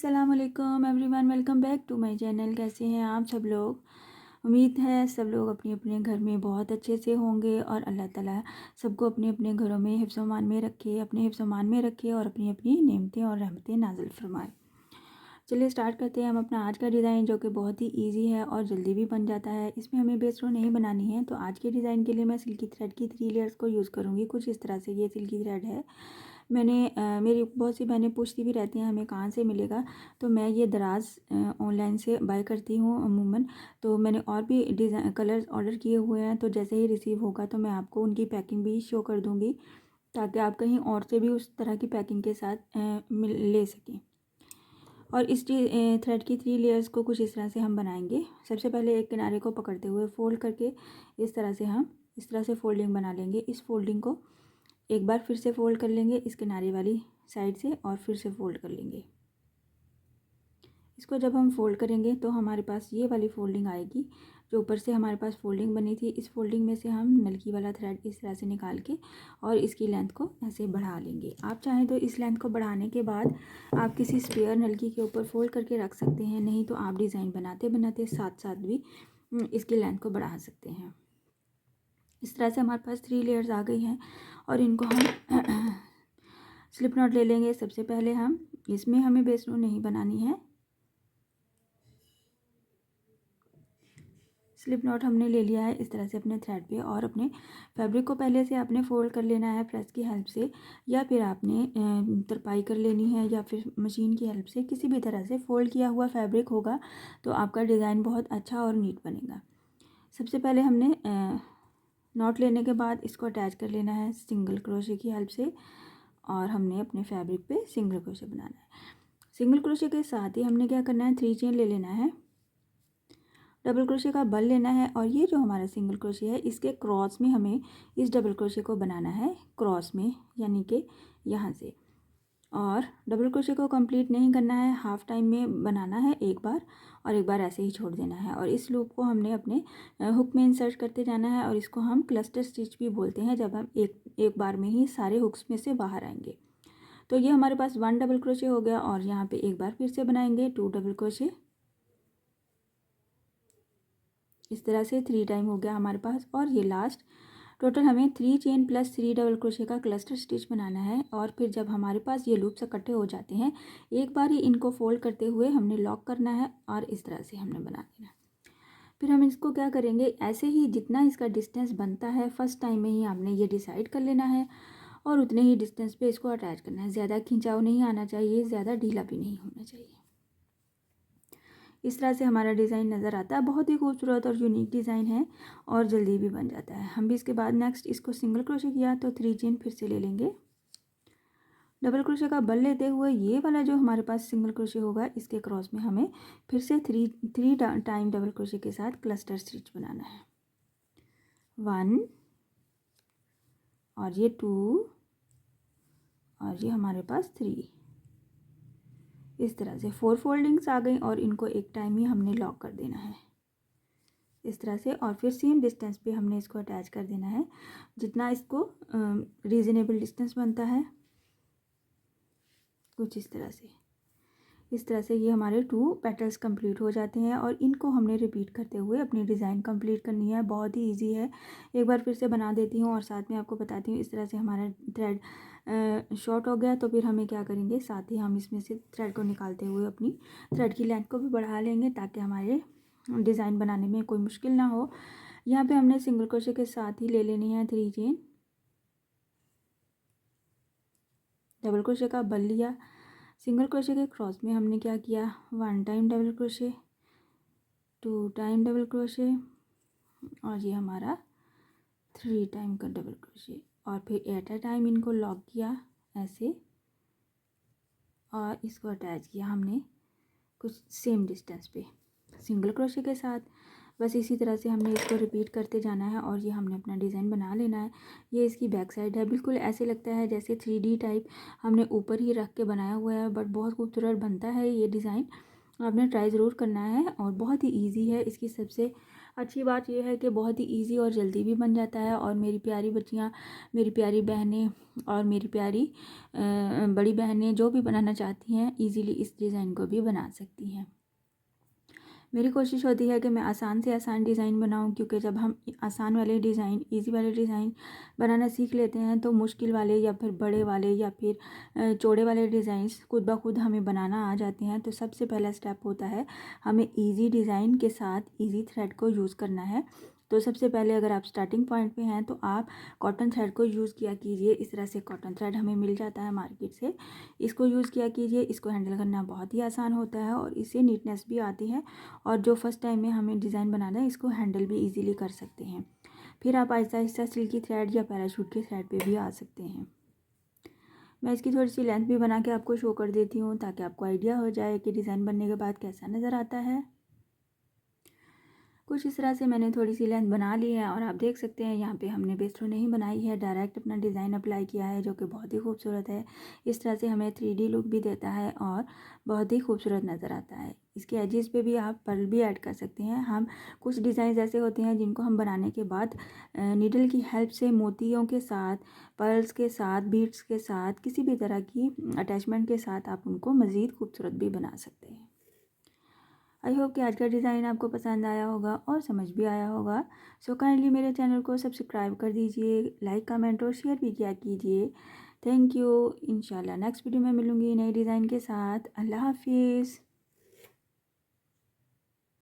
अस्सलामुअलैकुम everyone, welcome back to my channel. कैसे हैं आप सब लोग? उम्मीद है सब लोग अपने अपने घर में बहुत अच्छे से होंगे और अल्लाह ताला सबको अपने अपने घरों में हिफ्ज़ व अमान में रखे, अपने हिफ्ज़ व अमान में रखे और अपनी अपनी नेमतें और रहमतें नाज़िल फरमाए। चलिए स्टार्ट करते हैं हम अपना आज का डिज़ाइन, जो कि बहुत ही इजी है और जल्दी भी बन जाता है। इसमें हमें बेस रो नहीं बनानी है, तो आज के डिज़ाइन के लिए मैं सिल्की थ्रेड की 3 लेयर्स को यूज़ करूँगी। कुछ इस तरह से ये सिल्की थ्रेड है। मैंने मेरी बहुत सी बहनें पूछती भी रहती हैं हमें कहाँ से मिलेगा, तो मैं ये दराज़ ऑनलाइन से बाय करती हूँ अमूमन। तो मैंने और भी डिज़ाइन कलर्स ऑर्डर किए हुए हैं, तो जैसे ही रिसीव होगा तो मैं आपको उनकी पैकिंग भी शो कर दूँगी, ताकि आप कहीं और से भी उस तरह की पैकिंग के साथ ले सकें। और इस थ्रेड की 3 लेयर्स को कुछ इस तरह से हम बनाएंगे। सबसे पहले एक किनारे को पकड़ते हुए फ़ोल्ड करके इस तरह से हम इस तरह से फ़ोल्डिंग बना लेंगे। इस फ़ोल्डिंग को एक बार फिर से फ़ोल्ड कर लेंगे इस किनारे वाली साइड से और फिर से फ़ोल्ड कर लेंगे। इसको जब हम फ़ोल्ड करेंगे तो हमारे पास ये वाली फ़ोल्डिंग आएगी, जो ऊपर से हमारे पास फ़ोल्डिंग बनी थी। इस फ़ोल्डिंग में से हम नलकी वाला थ्रेड इस तरह से निकाल के और इसकी लेंथ को ऐसे बढ़ा लेंगे। आप चाहें तो इस लेंथ को बढ़ाने के बाद आप किसी स्पेयर नलकी के ऊपर फ़ोल्ड करके रख सकते हैं, नहीं तो आप डिज़ाइन बनाते बनाते साथ साथ भी इसकी लेंथ को बढ़ा सकते हैं। इस तरह से हमारे पास 3 लेयर्स आ गई हैं और इनको हम स्लिप नॉट ले लेंगे। सबसे पहले हम इसमें हमें बेस रो नहीं बनानी है। स्लिप नॉट हमने ले लिया है इस तरह से अपने थ्रेड पे, और अपने फैब्रिक को पहले से आपने फ़ोल्ड कर लेना है प्रेस की हेल्प से, या फिर आपने तरपाई कर लेनी है, या फिर मशीन की हेल्प से। किसी भी तरह से फ़ोल्ड किया हुआ फैब्रिक होगा तो आपका डिज़ाइन बहुत अच्छा और नीट बनेगा। सबसे पहले हमने नॉट लेने के बाद इसको अटैच कर लेना है सिंगल क्रोशे की हेल्प से, और हमने अपने फैब्रिक पे सिंगल क्रोशे बनाना है। सिंगल क्रोशे के साथ ही हमने क्या करना है, 3 चेन ले लेना है, डबल क्रोशे का बल लेना है, और ये जो हमारा सिंगल क्रोशे है इसके क्रॉस में हमें इस डबल क्रोशे को बनाना है, क्रॉस में यानी कि यहाँ से। और डबल क्रोशे को कंप्लीट नहीं करना है, हाफ टाइम में बनाना है एक बार, और एक बार ऐसे ही छोड़ देना है। और इस लूप को हमने अपने हुक में इंसर्ट करते जाना है, और इसको हम क्लस्टर स्टिच भी बोलते हैं, जब हम एक बार में ही सारे हुक्स में से बाहर आएंगे। तो ये हमारे पास 1 डबल क्रोशे हो गया, और यहाँ पे एक बार फिर से बनाएंगे 2 डबल क्रोशे। इस तरह से 3 टाइम हो गया हमारे पास, और ये लास्ट टोटल हमें 3 चेन प्लस 3 डबल क्रोशे का क्लस्टर स्टिच बनाना है। और फिर जब हमारे पास ये लूप्स इकट्ठे हो जाते हैं, एक बार ही इनको फोल्ड करते हुए हमने लॉक करना है, और इस तरह से हमने बना देना है। फिर हम इसको क्या करेंगे, ऐसे ही जितना इसका डिस्टेंस बनता है फर्स्ट टाइम में ही आपने ये डिसाइड कर लेना है, और उतने ही डिस्टेंस पे इसको अटैच करना है। ज़्यादा खिंचाव नहीं आना चाहिए, ज़्यादा ढीला भी नहीं होना चाहिए। इस तरह से हमारा डिज़ाइन नज़र आता है। बहुत ही खूबसूरत और यूनिक डिज़ाइन है, और जल्दी भी बन जाता है। हम भी इसके बाद नेक्स्ट इसको सिंगल क्रोशे किया तो 3 चेन फिर से ले लेंगे, डबल क्रोशे का बल लेते हुए ये वाला जो हमारे पास सिंगल क्रोशे होगा इसके क्रॉस में हमें फिर से थ्री टाइम डबल क्रोशे के साथ क्लस्टर स्टिच बनाना है। 1 और ये 2 और ये हमारे पास 3। इस तरह से 4 फोल्डिंग्स आ गई, और इनको एक टाइम ही हमने लॉक कर देना है इस तरह से। और फिर सेम डिस्टेंस पे हमने इसको अटैच कर देना है, जितना इसको रीज़नेबल डिस्टेंस बनता है, कुछ इस तरह से। इस तरह से ये हमारे 2 पेटल्स कंप्लीट हो जाते हैं, और इनको हमने रिपीट करते हुए अपनी डिज़ाइन कंप्लीट करनी है। बहुत ही इजी है, एक बार फिर से बना देती हूँ और साथ में आपको बताती हूँ। इस तरह से हमारा थ्रेड शॉर्ट हो गया, तो फिर हमें क्या करेंगे, साथ ही हम इसमें से थ्रेड को निकालते हुए अपनी थ्रेड की लेंथ को भी बढ़ा लेंगे, ताकि हमारे डिज़ाइन बनाने में कोई मुश्किल ना हो। यहाँ पे हमने सिंगल क्रोशे के साथ ही ले लेनी है 3 चेन, डबल क्रोशे का बल लिया, सिंगल क्रोशे के क्रॉस में हमने क्या किया, 1 time double crochet, 2 time double crochet, और ये हमारा 3 टाइम का डबल क्रोशे, और फिर एट अ टाइम इनको लॉक किया ऐसे, और इसको अटैच किया हमने कुछ सेम डिस्टेंस पे सिंगल क्रोशे के साथ। बस इसी तरह से हमने इसको रिपीट करते जाना है, और ये हमने अपना डिज़ाइन बना लेना है। ये इसकी बैक साइड है, बिल्कुल ऐसे लगता है जैसे 3D टाइप हमने ऊपर ही रख के बनाया हुआ है, बट बहुत खूबसूरत बनता है ये डिज़ाइन। आपने ट्राई ज़रूर करना है, और बहुत ही ईजी है। इसकी सबसे अच्छी बात यह है कि बहुत ही इजी और जल्दी भी बन जाता है, और मेरी प्यारी बच्चियाँ, मेरी प्यारी बहनें और मेरी प्यारी बड़ी बहनें जो भी बनाना चाहती हैं इजीली इस डिज़ाइन को भी बना सकती हैं। मेरी कोशिश होती है कि मैं आसान से आसान डिज़ाइन बनाऊं, क्योंकि जब हम आसान वाले डिज़ाइन, इजी वाले डिज़ाइन बनाना सीख लेते हैं तो मुश्किल वाले या फिर बड़े वाले या फिर चौड़े वाले डिज़ाइंस खुद ब खुद हमें बनाना आ जाते हैं। तो सबसे पहला स्टेप होता है हमें इजी डिज़ाइन के साथ इजी थ्रेड को यूज़ करना है। तो सबसे पहले अगर आप स्टार्टिंग पॉइंट पे हैं तो आप कॉटन थ्रेड को यूज़ किया कीजिए। इस तरह से कॉटन थ्रेड हमें मिल जाता है मार्केट से, इसको यूज़ किया कीजिए। इसको हैंडल करना बहुत ही आसान होता है और इससे नीटनेस भी आती है, और जो फर्स्ट टाइम में हमें डिज़ाइन बनाना है इसको हैंडल भी इजीली कर सकते हैं। फिर आप आहिस्ता आहिस्ता सिल्की थ्रेड या पैराशूट के थ्रेड पे भी आ सकते हैं। मैं इसकी थोड़ी सी लेंथ भी बना के आपको शो कर देती हूँ ताकि आपको आइडिया हो जाए कि डिज़ाइन बनने के बाद कैसा नज़र आता है। कुछ इस तरह से मैंने थोड़ी सी लेंथ बना ली है, और आप देख सकते हैं यहाँ पे हमने बेस्ट्रो नहीं बनाई है, डायरेक्ट अपना डिज़ाइन अप्लाई किया है, जो कि बहुत ही खूबसूरत है। इस तरह से हमें 3D लुक भी देता है और बहुत ही खूबसूरत नज़र आता है। इसके एजेस पे भी आप पर्ल भी ऐड कर सकते हैं। हम कुछ डिज़ाइन ऐसे होते हैं जिनको हम बनाने के बाद नीडल की हेल्प से मोतियों के साथ, पर्ल्स के साथ, बीड्स के साथ, किसी भी तरह की अटैचमेंट के साथ आप उनको मज़ीद खूबसूरत भी बना सकते हैं। आई होप कि आज का डिज़ाइन आपको पसंद आया होगा और समझ भी आया होगा। सो काइंडली मेरे चैनल को सब्सक्राइब कर दीजिए, लाइक कमेंट और शेयर भी किया कीजिए। Thank you. इंशाल्लाह नेक्स्ट वीडियो में मिलूँगी नए डिज़ाइन के साथ। अल्लाह हाफिज़।